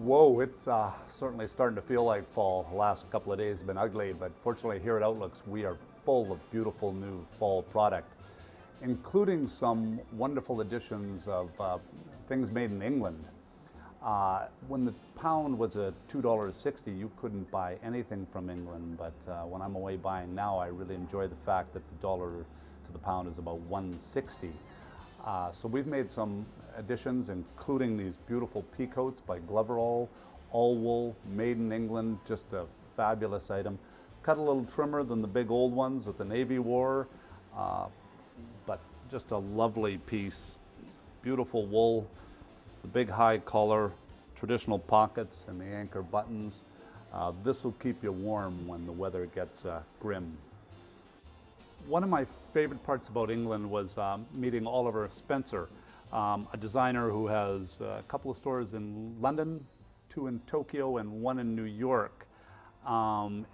Whoa, it's certainly starting to feel like fall. The last couple of days have been ugly, but fortunately here at Outlooks we are full of beautiful new fall product, including some wonderful additions of things made in England. When the pound was at $2.60, you couldn't buy anything from England, but when I'm away buying now, I really enjoy the fact that the dollar to the pound is about 160. So we've made some additions, including these beautiful peacoats by Gloverall, all wool, made in England, just a fabulous item. Cut a little trimmer than the big old ones that the Navy wore, but just a lovely piece. Beautiful wool, the big high collar, traditional pockets and the anchor buttons. This will keep you warm when the weather gets grim. One of my favorite parts about England was meeting Oliver Spencer, a designer who has a couple of stores in London, 2 in Tokyo, and 1 in New York.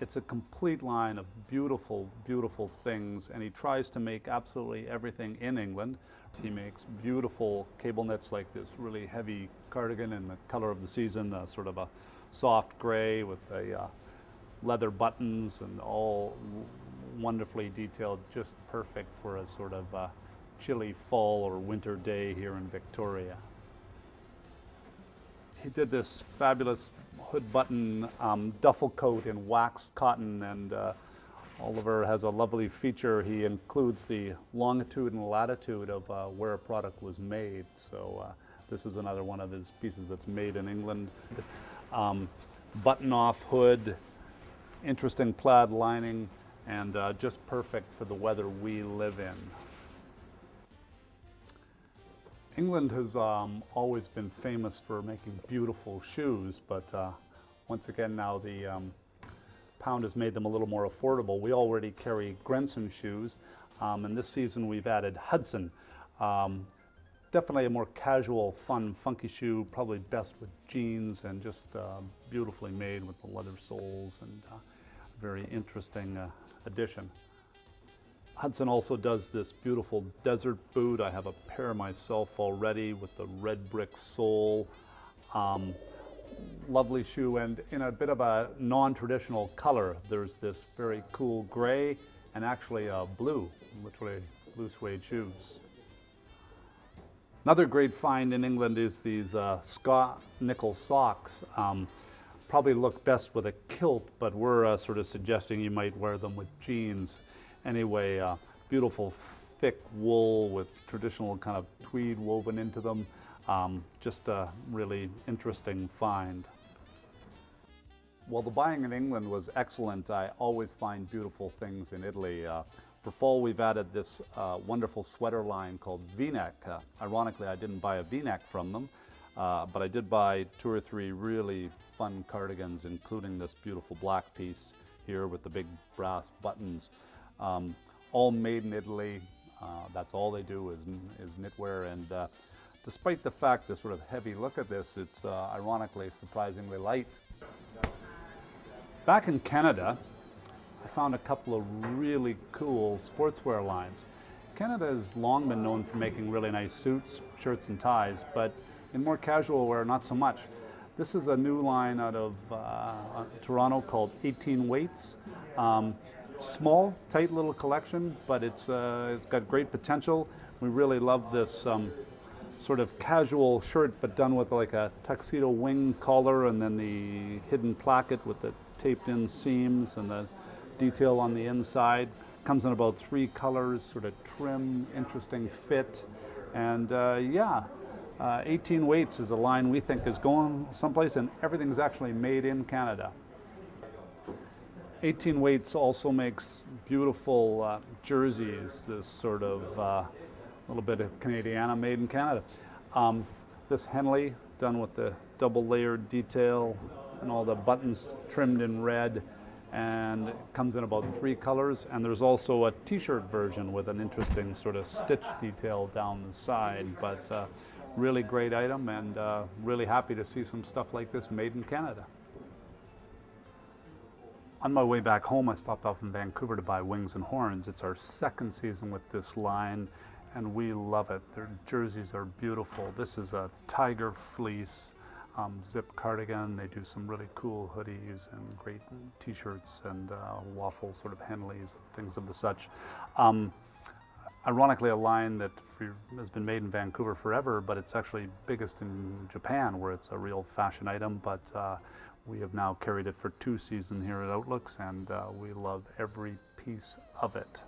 It's a complete line of beautiful, beautiful things, and he tries to make absolutely everything in England. He makes beautiful cable knits like this really heavy cardigan in the color of the season, sort of a soft gray with a leather buttons and all wonderfully detailed, just perfect for a sort of chilly fall or winter day here in Victoria. He did this fabulous hood button duffel coat in waxed cotton, and Oliver has a lovely feature. He includes the longitude and latitude of where a product was made. So this is another one of his pieces that's made in England. Button-off hood, interesting plaid lining, and just perfect for the weather we live in. England has always been famous for making beautiful shoes, but once again now the pound has made them a little more affordable. We already carry Grenson shoes, and this season we've added Hudson. Definitely a more casual, fun, funky shoe, probably best with jeans, and just beautifully made with the leather soles, and very interesting addition. Hudson also does this beautiful desert boot. I have a pair myself already with the red brick sole. Lovely shoe, and in a bit of a non-traditional color. There's this very cool gray and actually blue, literally blue suede shoes. Another great find in England is these Scott nickel socks. Probably look best with a kilt, but we're sort of suggesting you might wear them with jeans. Anyway, beautiful thick wool with traditional kind of tweed woven into them. Just a really interesting find. While the buying in England was excellent, I always find beautiful things in Italy. For fall, we've added this wonderful sweater line called V-neck. Ironically, I didn't buy a V-neck from them, but I did buy 2 or 3 really fun cardigans, including this beautiful black piece here with the big brass buttons. All made in Italy. That's all they do is knitwear, and despite the fact, the sort of heavy look of this, it's ironically surprisingly light. Back in Canada, I found a couple of really cool sportswear lines. Canada has long been known for making really nice suits, shirts and ties, but in more casual wear, not so much. This is a new line out of Toronto called 18 Weights. Small, tight little collection, but it's got great potential. We really love this sort of casual shirt, but done with like a tuxedo wing collar, and then the hidden placket with the taped in seams and the detail on the inside. Comes in about 3 colors, sort of trim, interesting fit, and 18 Weights is a line we think is going someplace, and everything's actually made in Canada. 18 Weights also makes beautiful jerseys, this sort of little bit of Canadiana made in Canada. This Henley, done with the double layered detail and all the buttons trimmed in red, and it comes in about 3 colors, and there's also a t-shirt version with an interesting sort of stitch detail down the side, but really great item, and really happy to see some stuff like this made in Canada. On my way back home, I stopped off in Vancouver to buy Wings and Horns. It's our 2nd season with this line, and we love it. Their jerseys are beautiful. This is a tiger fleece, zip cardigan. They do some really cool hoodies and great t-shirts and waffle sort of Henleys, things of the such. Ironically, a line that has been made in Vancouver forever, but it's actually biggest in Japan, where it's a real fashion item. But we have now carried it for 2 seasons here at Outlooks, and we love every piece of it.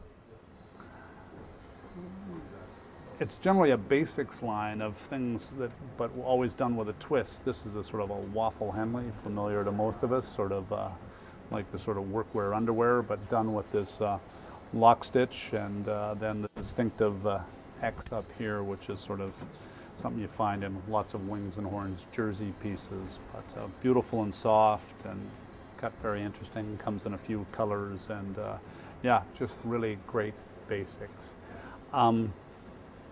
It's generally a basics line of things that, but always done with a twist. This is a sort of a waffle Henley, familiar to most of us, sort of like the sort of workwear underwear, but done with this lock stitch, and then the distinctive X up here, which is sort of something you find in lots of wings and horns jersey pieces, but beautiful and soft and cut very interesting, comes in a few colors, and yeah, just really great basics.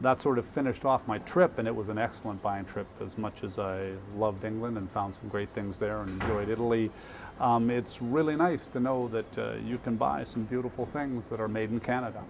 That sort of finished off my trip, and it was an excellent buying trip. As much as I loved England and found some great things there and enjoyed Italy, it's really nice to know that you can buy some beautiful things that are made in Canada.